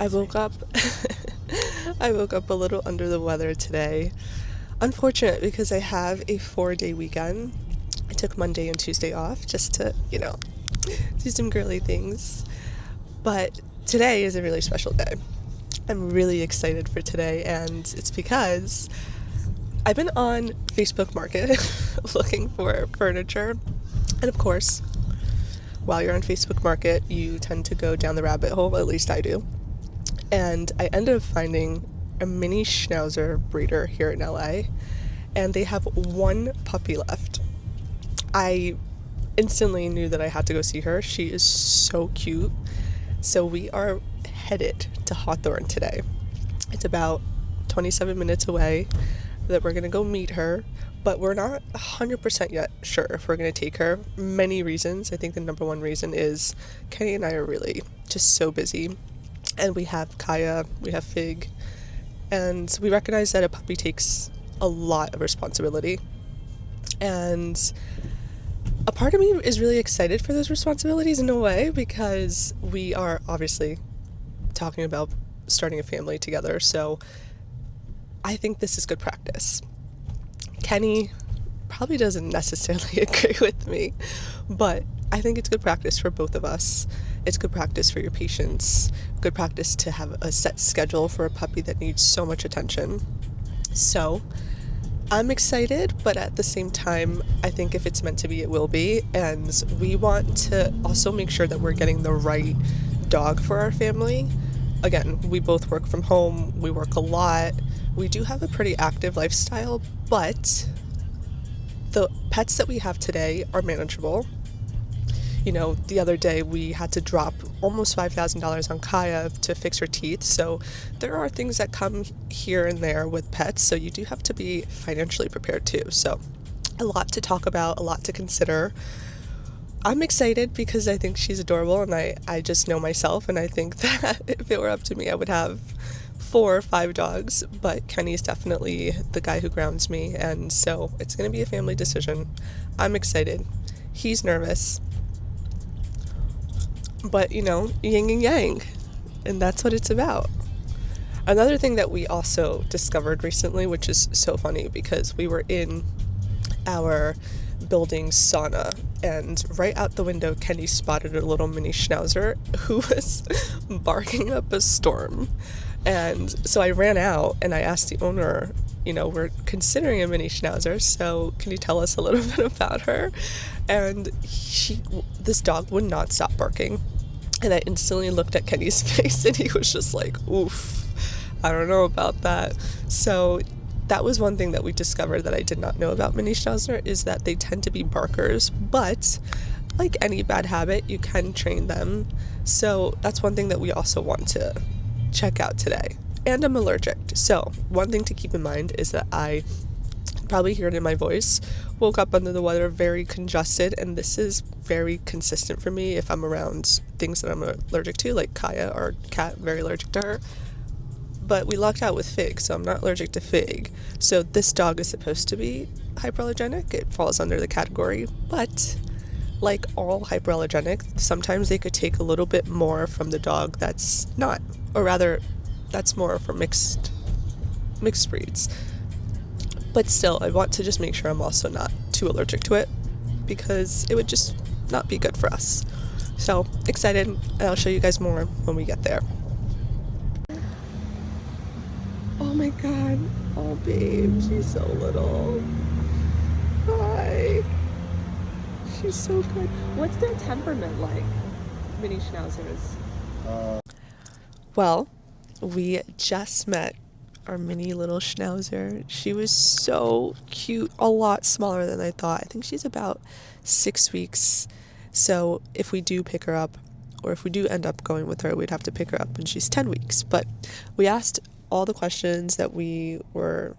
I woke up I woke up a little under the weather today. Unfortunate because I have a 4-day weekend. I took Monday and Tuesday off just to, do some girly things. But today is a really special day. I'm really excited for today, and it's because I've been on Facebook Market looking for furniture. And of course, while you're on Facebook Market, you tend to go down the rabbit hole, at least I do. And I ended up finding a mini schnauzer breeder here in LA, and they have one puppy left. I instantly knew that I had to go see her. She is so cute. So we are headed to Hawthorne today. It's about 27 minutes away that we're going to go meet her, but we're not 100% yet sure if we're going to take her. Many reasons. I think the number one reason is Kenny and I are really just so busy. And we have Kaya, we have Fig, and we recognize that a puppy takes a lot of responsibility. And a part of me is really excited for those responsibilities in a way, because we are obviously talking about starting a family together. So I think this is good practice. Kenny probably doesn't necessarily agree with me, but I think it's good practice for both of us. It's good practice for your patients, good practice to have a set schedule for a puppy that needs so much attention. So I'm excited, but at the same time, I think if it's meant to be, it will be. And we want to also make sure that we're getting the right dog for our family. Again, we both work from home, we work a lot. We do have a pretty active lifestyle, but the pets that we have today are manageable. The other day we had to drop almost $5,000 on Kaya to fix her teeth. So there are things that come here and there with pets. So you do have to be financially prepared too. So a lot to talk about, a lot to consider. I'm excited because I think she's adorable, and I just know myself, and I think that if it were up to me, I would have 4 or 5 dogs, but Kenny's definitely the guy who grounds me, and so it's going to be a family decision. I'm excited. He's nervous. But, yin and yang, and that's what it's about. Another thing that we also discovered recently, which is so funny, because we were in our building sauna, and right out the window, Kenny spotted a little mini schnauzer who was barking up a storm. And so I ran out and I asked the owner, we're considering a mini schnauzer, so can you tell us a little bit about her? And this dog would not stop barking. And I instantly looked at Kenny's face, and he was just like, oof, I don't know about that. So that was one thing that we discovered that I did not know about mini schnauzer, is that they tend to be barkers, but like any bad habit, you can train them. So that's one thing that we also want to check out today. And I'm allergic. So one thing to keep in mind is that I probably hear it in my voice, woke up under the weather, very congested, and this is very consistent for me if I'm around things that I'm allergic to, like Kaya, our cat, very allergic to her. But we lucked out with Fig, so I'm not allergic to Fig. So this dog is supposed to be hyperallergenic. It falls under the category, but like all hyperallergenic, sometimes they could take a little bit more from the dog that's not, or rather, that's more for mixed breeds. But still, I want to just make sure I'm also not too allergic to it, because it would just not be good for us. So excited, and I'll show you guys more when we get there. Oh my god. Oh babe, she's so little. Hi. She's so good. What's their temperament like, mini schnauzers? Well, we just met our mini little schnauzer. She was so cute, a lot smaller than I thought. I think she's about 6 weeks. So if we do pick her up, or if we do end up going with her, we'd have to pick her up when she's 10 weeks. But we asked all the questions that we were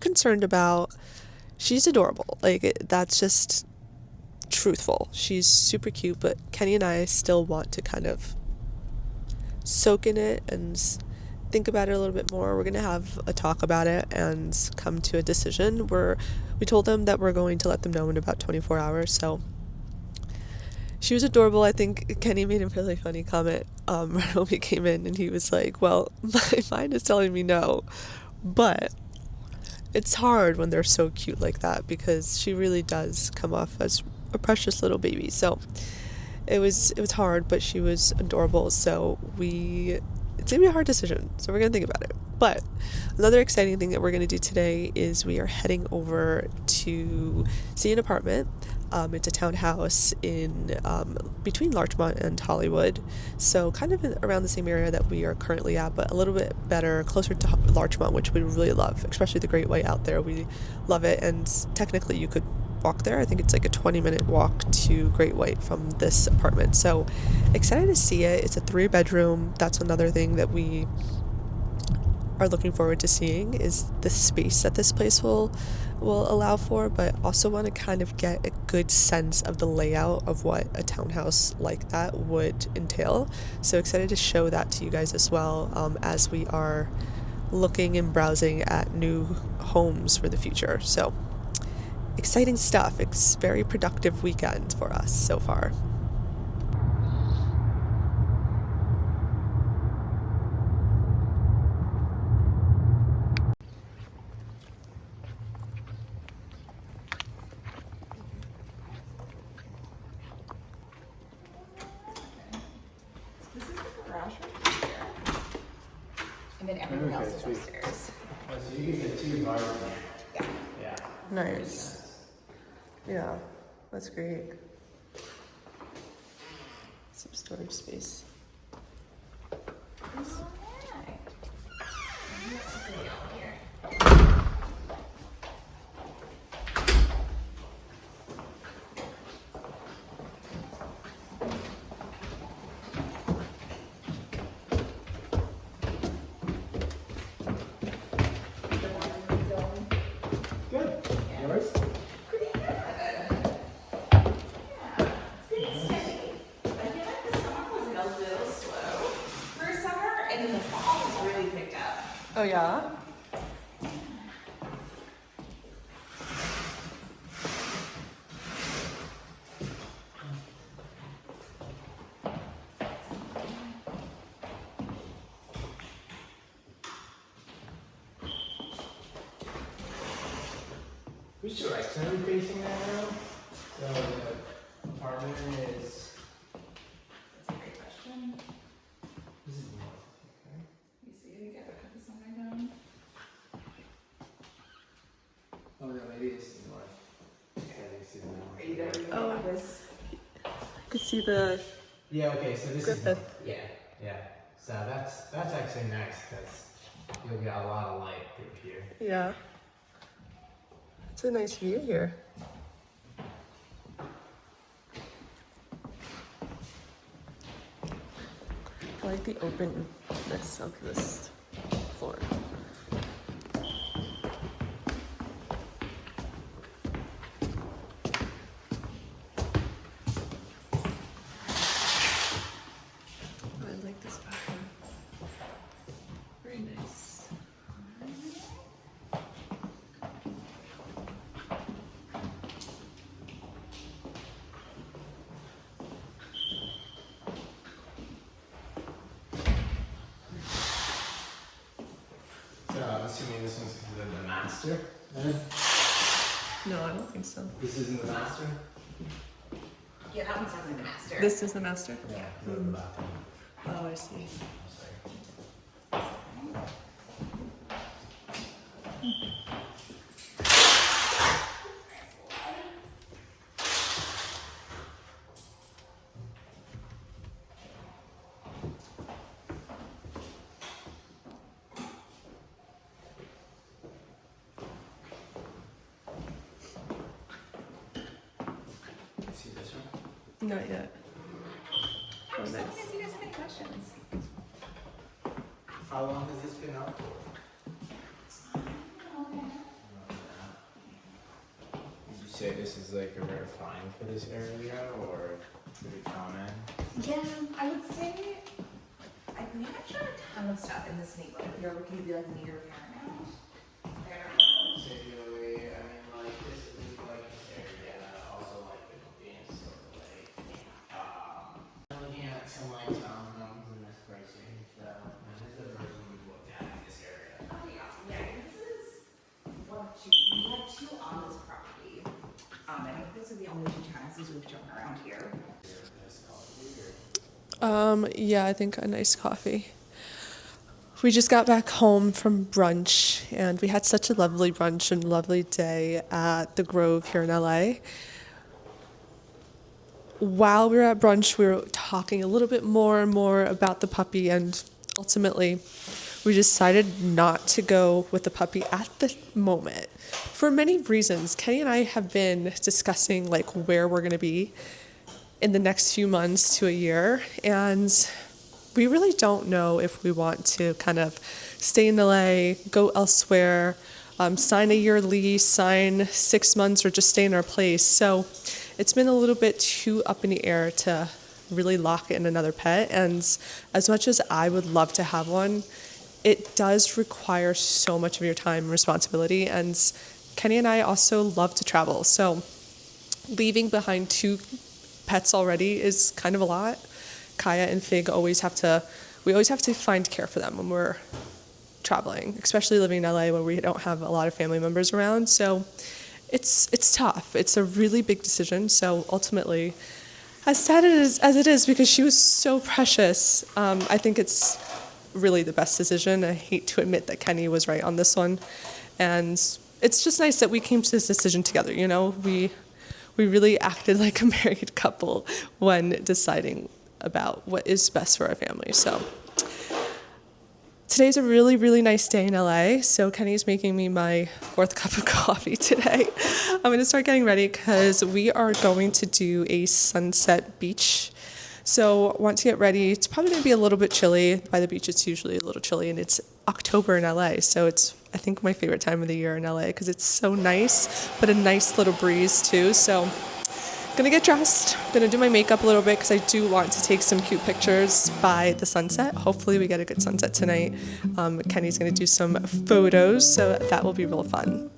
concerned about. She's adorable. That's just truthful. She's super cute, but Kenny and I still want to kind of soak in it and think about it a little bit more. We're going to have a talk about it and come to a decision. We told them that we're going to let them know in about 24 hours, so she was adorable. I think Kenny made a really funny comment right when we came in, and he was like, well, my mind is telling me no, but it's hard when they're so cute like that because she really does come off as a precious little baby. So it was hard, but she was adorable. So it's gonna be a hard decision. So we're gonna think about it. But another exciting thing that we're gonna do today is we are heading over to see an apartment. It's a townhouse in between Larchmont and Hollywood, so kind of around the same area that we are currently at, but a little bit better, closer to Larchmont, which we really love, especially the Great White out there. We love it, and technically you could walk there. I think it's like a 20-minute walk to Great White from this apartment. So excited to see it. It's a 3-bedroom. That's another thing that we are looking forward to seeing is the space that this place will allow for, but also want to kind of get a good sense of the layout of what a townhouse like that would entail. So excited to show that to you guys as well, as we are looking and browsing at new homes for the future. So exciting stuff. It's a very productive weekend for us so far. And then everything else is upstairs. Oh, so you get the 2 bars in there. Yeah. Yeah. Nice. Yeah, that's great. Some storage space. Good. Yours? Pretty good. It's been steady. I feel like the summer was like a little slow for summer, and then the fall has really picked up. Oh yeah? Which direction are we facing right now? So the apartment is. That's a great question. This is north, okay? You see it again, put the summer down. Oh no, maybe this is north. Okay, this is north. Are you gonna Oh. remove this? You could see the Yeah, okay, so this Griffith. is north. Yeah. So that's actually nice because you'll get a lot of light through here. yeah. It's a nice view here. I like the openness of this floor. I like this bathroom. Very nice. So I'm assuming this one's considered the master. No, I don't think so. This isn't the master? Yeah, that one's definitely the master. This is the master? Yeah, the bathroom. Oh, I see. I'm sorry. See this one? Not yet. Oh, Just let me know nice. if you guys have any questions. How long has this been out for? Would you say this is like a rare find for this area or pretty common? Yeah, I would say we haven't shown a ton of stuff in this neighborhood. If you're looking to be like near Paramount. Particularly, I mean, like this is like this area, also like the convenience store, like because we've driven around here. Yeah, I think a nice coffee. We just got back home from brunch, and we had such a lovely brunch and lovely day at the Grove here in LA. While we were at brunch, we were talking a little bit more and more about the puppy, and ultimately, we decided not to go with the puppy at the moment for many reasons. Kenny and I have been discussing like where we're going to be in the next few months to a year, and we really don't know if we want to kind of stay in LA, go elsewhere, sign a year lease, sign 6 months, or just stay in our place. So it's been a little bit too up in the air to really lock in another pet. And as much as I would love to have one, it does require so much of your time and responsibility. And Kenny and I also love to travel. So leaving behind 2 pets already is kind of a lot. Kaya and Fig we always have to find care for them when we're traveling, especially living in LA where we don't have a lot of family members around. So it's tough. It's a really big decision. So ultimately, as sad as it is, because she was so precious, I think it's really the best decision. I hate to admit that Kenny was right on this one. And it's just nice that we came to this decision together, you know? We really acted like a married couple when deciding about what is best for our family. So today's a really, really nice day in LA. So Kenny's making me my 4th cup of coffee today. I'm going to start getting ready because we are going to do a sunset beach. So want to get ready. It's probably going to be a little bit chilly. By the beach, it's usually a little chilly, and it's October in LA. So it's, I think, my favorite time of the year in LA because it's so nice, but a nice little breeze too. So gonna get dressed, gonna do my makeup a little bit because I do want to take some cute pictures by the sunset. Hopefully we get a good sunset tonight. Kenny's gonna do some photos, so that will be real fun.